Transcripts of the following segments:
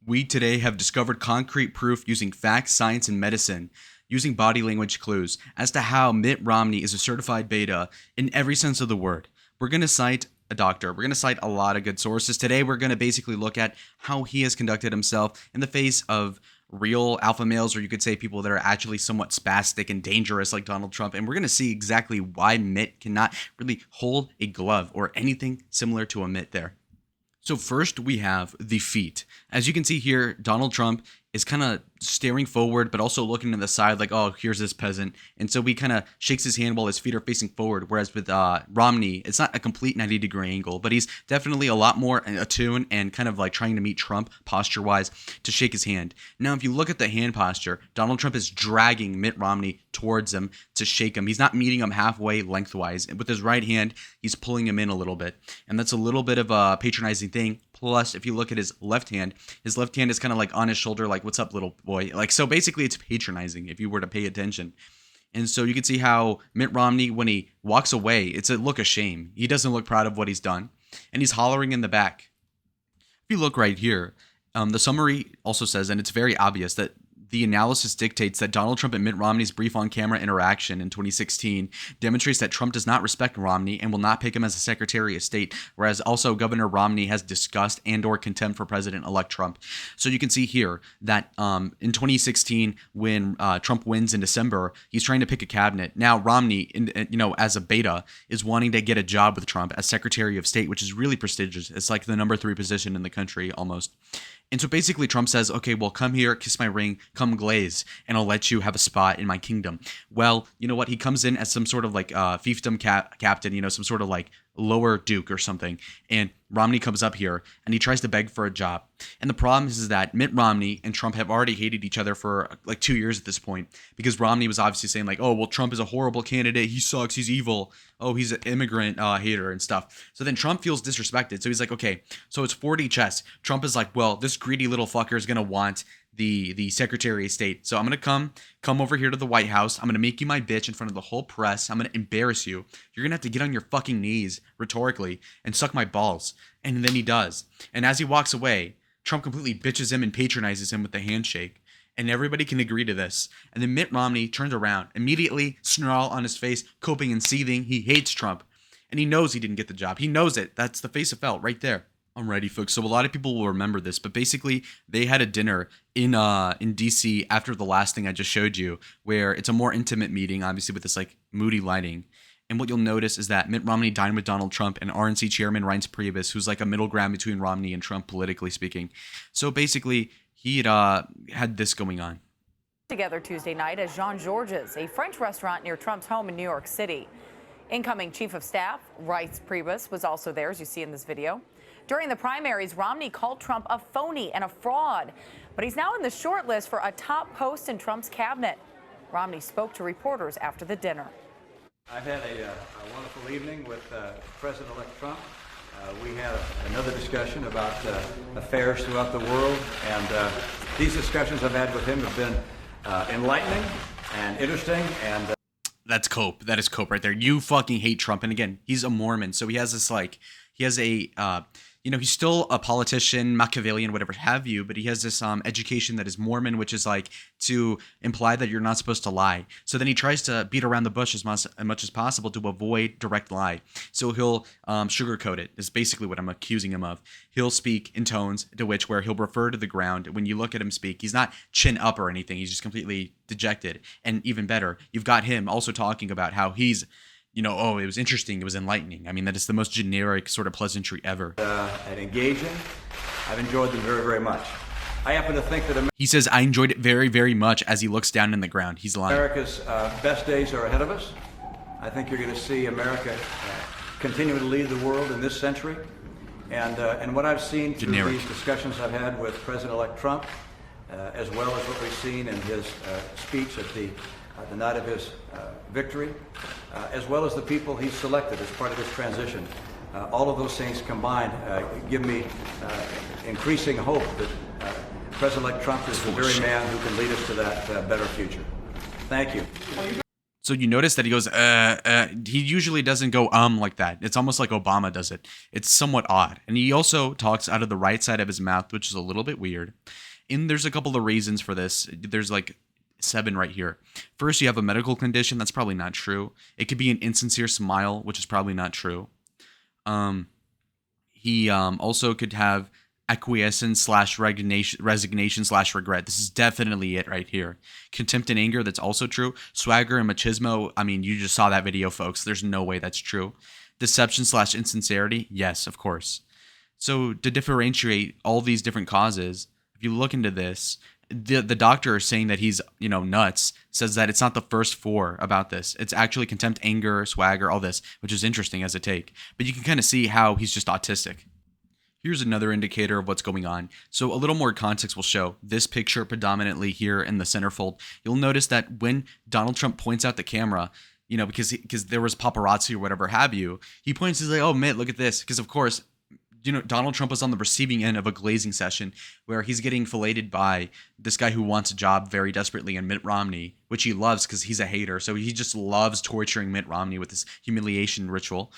We today have discovered concrete proof using facts, science, and medicine, using body language clues, as to how Mitt Romney is a certified beta in every sense of the word. We're going to cite a doctor. We're going to cite a lot of good sources. Today, we're going to basically look at how he has conducted himself in the face of real alpha males, or you could say people that are actually somewhat spastic and dangerous like Donald Trump. And we're going to see exactly why Mitt cannot really hold a glove or anything similar to a Mitt there. So first we have the feet. As you can see here, Donald Trump is kind of staring forward, but also looking to the side like, oh, here's this peasant. And so he kind of shakes his hand while his feet are facing forward. Whereas with Romney, it's not a complete 90-degree angle, but he's definitely a lot more attuned and kind of like trying to meet Trump posture-wise to shake his hand. Now, if you look at the hand posture, Donald Trump is dragging Mitt Romney towards him to shake him. He's not meeting him halfway lengthwise. With his right hand, he's pulling him in a little bit. And that's a little bit of a patronizing thing. Plus, if you look at his left hand is kind of like on his shoulder, like, what's up, little boy? Like, so basically it's patronizing if you were to pay attention. And so you can see how Mitt Romney, when he walks away, it's a look of shame. He doesn't look proud of what he's done. And he's hollering in the back. If you look right here, the summary also says, and it's very obvious, that the analysis dictates that Donald Trump and Mitt Romney's brief on-camera interaction in 2016 demonstrates that Trump does not respect Romney and will not pick him as a Secretary of State, whereas also Governor Romney has disgust and/or contempt for President-elect Trump. So you can see here that in 2016, when Trump wins in December, he's trying to pick a cabinet. Now Romney, as a beta, is wanting to get a job with Trump as Secretary of State, which is really prestigious. It's like the number 3 position in the country almost. And so basically Trump says, okay, well, come here, kiss my ring, come glaze, and I'll let you have a spot in my kingdom. Well, you know what? He comes in as some sort of like fiefdom captain, some sort of like lower duke or something. And Romney comes up here and he tries to beg for a job. And the problem is that Mitt Romney and Trump have already hated each other for like 2 years at this point, because Romney was obviously saying like, oh, well, Trump is a horrible candidate. He sucks. He's evil. Oh, he's an immigrant hater and stuff. So then Trump feels disrespected. So he's like, okay, so it's 4D chess. Trump is like, well, this greedy little fucker is going to want the Secretary of State. So I'm going to come over here to the White House. I'm going to make you my bitch in front of the whole press. I'm going to embarrass you. You're going to have to get on your fucking knees rhetorically and suck my balls. And then he does. And as he walks away, Trump completely bitches him and patronizes him with the handshake. And everybody can agree to this. And then Mitt Romney turns around, immediately snarl on his face, coping and seething. He hates Trump. And he knows he didn't get the job. He knows it. That's the face of felt right there. Alrighty, folks. So a lot of people will remember this, but basically they had a dinner in DC after the last thing I just showed you, where it's a more intimate meeting, obviously with this like moody lighting. And what you'll notice is that Mitt Romney dined with Donald Trump and RNC chairman Reince Priebus, who's like a middle ground between Romney and Trump, politically speaking. So basically, he had this going on. Together Tuesday night at Jean Georges, a French restaurant near Trump's home in New York City. Incoming chief of staff Reince Priebus was also there, as you see in this video. During the primaries, Romney called Trump a phony and a fraud, but he's now in the short list for a top post in Trump's cabinet. Romney spoke to reporters after the dinner. I've had a wonderful evening with President-elect Trump. We had another discussion about affairs throughout the world, and these discussions I've had with him have been enlightening and interesting. And that's cope. That is cope right there. You fucking hate Trump. And again, he's a Mormon, so he has this like, he has a he's still a politician, Machiavellian, whatever have you, but he has this education that is Mormon, which is like to imply that you're not supposed to lie. So then he tries to beat around the bush as much as possible to avoid direct lie. So he'll sugarcoat it, is basically what I'm accusing him of. He'll speak in tones to which where he'll refer to the ground. When you look at him speak, he's not chin up or anything. He's just completely dejected. And even better, you've got him also talking about how he's, oh, it was interesting, it was enlightening. I mean, that is the most generic sort of pleasantry ever. And engaging. I've enjoyed them very, very much. I happen to think that he says, I enjoyed it very, very much as he looks down in the ground. He's lying. America's best days are ahead of us. I think you're going to see America continue to lead the world in this century. And what I've seen through these discussions I've had with President-elect Trump, as well as what we've seen in his speech at the night of his victory, as well as the people he's selected as part of this transition. All of those things combined give me increasing hope that President-elect Trump is the very man who can lead us to that better future. Thank you. So you notice that he goes, he usually doesn't go like that. It's almost like Obama does it. It's somewhat odd. And he also talks out of the right side of his mouth, which is a little bit weird. And there's a couple of reasons for this. There's like 7 right here. First, you have a medical condition. That's probably not true. It could be an insincere smile, which is probably not true. He also could have acquiescence slash resignation slash regret. This is definitely it right here. Contempt and anger, that's also true. Swagger and machismo, I mean, you just saw that video, folks. There's no way that's true. Deception slash insincerity, yes, of course. So to differentiate all these different causes, if you look into this, the doctor saying that he's, nuts, says that it's not the first 4 about this. It's actually contempt, anger, swagger, all this, which is interesting as a take. But you can kind of see how he's just autistic. Here's another indicator of what's going on. So a little more context will show this picture predominantly here in the centerfold. You'll notice that when Donald Trump points out the camera, because there was paparazzi or whatever have you, he points, he's like, oh, Mitt, look at this. Because of course, Donald Trump was on the receiving end of a glazing session where he's getting filleted by this guy who wants a job very desperately in Mitt Romney, which he loves because he's a hater. So he just loves torturing Mitt Romney with this humiliation ritual.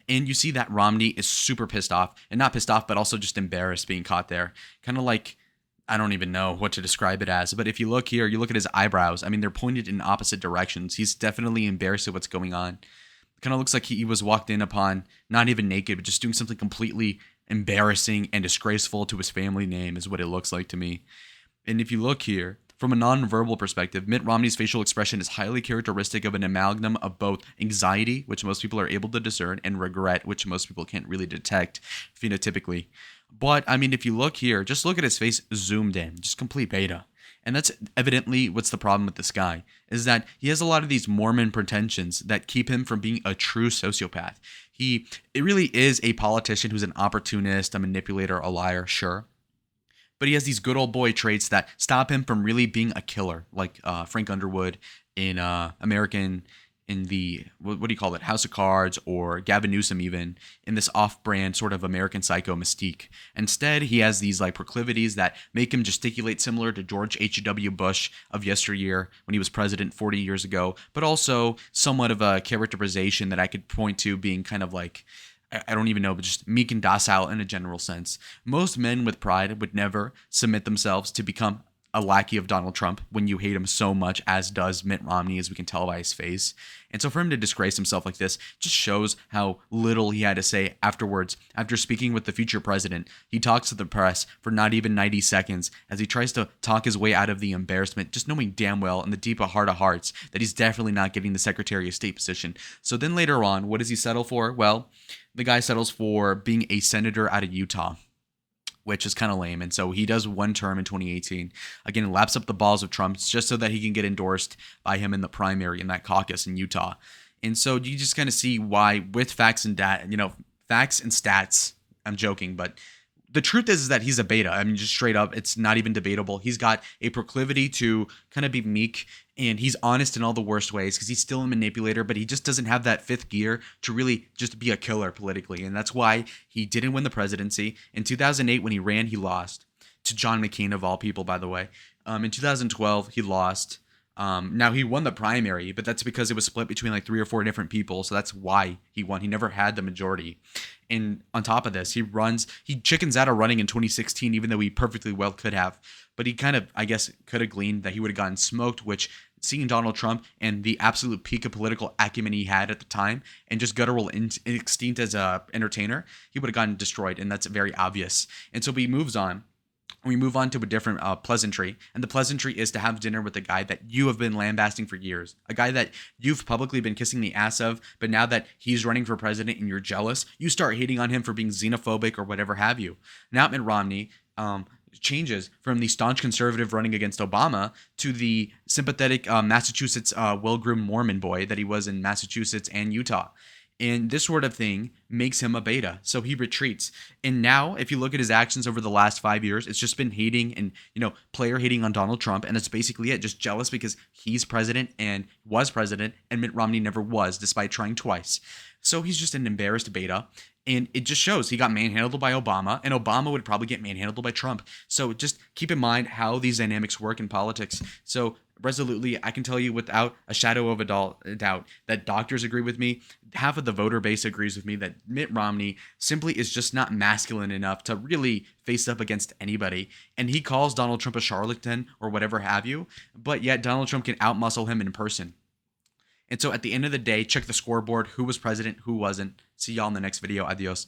And you see that Romney is super pissed off, and not pissed off, but also just embarrassed being caught there. Kind of like, I don't even know what to describe it as. But if you look here, you look at his eyebrows. I mean, they're pointed in opposite directions. He's definitely embarrassed at what's going on. Kind of looks like he was walked in upon, not even naked, but just doing something completely embarrassing and disgraceful to his family name is what it looks like to me. And if you look here, from a non-verbal perspective, Mitt Romney's facial expression is highly characteristic of an amalgam of both anxiety, which most people are able to discern, and regret, which most people can't really detect phenotypically. But, I mean, if you look here, just look at his face zoomed in, just complete beta. And that's evidently what's the problem with this guy, is that he has a lot of these Mormon pretensions that keep him from being a true sociopath. It really is a politician who's an opportunist, a manipulator, a liar, sure. But he has these good old boy traits that stop him from really being a killer, like Frank Underwood in the, what do you call it, House of Cards, or Gavin Newsom even, in this off-brand sort of American Psycho mystique. Instead, he has these like proclivities that make him gesticulate similar to George H.W. Bush of yesteryear when he was president 40 years ago, but also somewhat of a characterization that I could point to being kind of like, I don't even know, but just meek and docile in a general sense. Most men with pride would never submit themselves to become a lackey of Donald Trump when you hate him so much, as does Mitt Romney, as we can tell by his face. And so for him to disgrace himself like this just shows how little he had to say afterwards. After speaking with the future president, he talks to the press for not even 90 seconds as he tries to talk his way out of the embarrassment, just knowing damn well in the deep of heart of hearts that he's definitely not getting the Secretary of State position. So then later on, what does he settle for? Well, the guy settles for being a senator out of Utah, which is kind of lame. And so he does 1 term in 2018. Again, laps up the balls of Trump just so that he can get endorsed by him in the primary in that caucus in Utah. And so you just kind of see why, with facts and facts and stats, I'm joking, but the truth is that he's a beta. I mean, just straight up, it's not even debatable. He's got a proclivity to kind of be meek, and he's honest in all the worst ways because he's still a manipulator, but he just doesn't have that 5th gear to really just be a killer politically. And that's why he didn't win the presidency. In 2008, when he ran, he lost to John McCain, of all people, by the way. In 2012, he lost. Now, he won the primary, but that's because it was split between like 3 or 4 different people. So that's why he won. He never had the majority. And on top of this, he chickens out of running in 2016, even though he perfectly well could have. But he kind of, I guess, could have gleaned that he would have gotten smoked, which, seeing Donald Trump and the absolute peak of political acumen he had at the time, and just guttural instinct as a entertainer, he would have gotten destroyed. And that's very obvious. And so he moves on. We move on to a different pleasantry, and the pleasantry is to have dinner with a guy that you have been lambasting for years, a guy that you've publicly been kissing the ass of, but now that he's running for president and you're jealous, you start hating on him for being xenophobic or whatever have you. Now Mitt Romney changes from the staunch conservative running against Obama to the sympathetic Massachusetts well-groomed Mormon boy that he was in Massachusetts and Utah. And this sort of thing makes him a beta. So he retreats. And now, if you look at his actions over the last 5 years, it's just been hating and, player hating on Donald Trump. And that's basically it. Just jealous because he's president and was president, and Mitt Romney never was, despite trying twice. So he's just an embarrassed beta. And it just shows he got manhandled by Obama, and Obama would probably get manhandled by Trump. So just keep in mind how these dynamics work in politics. So resolutely, I can tell you without a shadow of a doubt that doctors agree with me. Half of the voter base agrees with me that Mitt Romney simply is just not masculine enough to really face up against anybody. And he calls Donald Trump a charlatan or whatever have you, but yet Donald Trump can outmuscle him in person. And so at the end of the day, check the scoreboard. Who was president? Who wasn't? See y'all in the next video. Adios.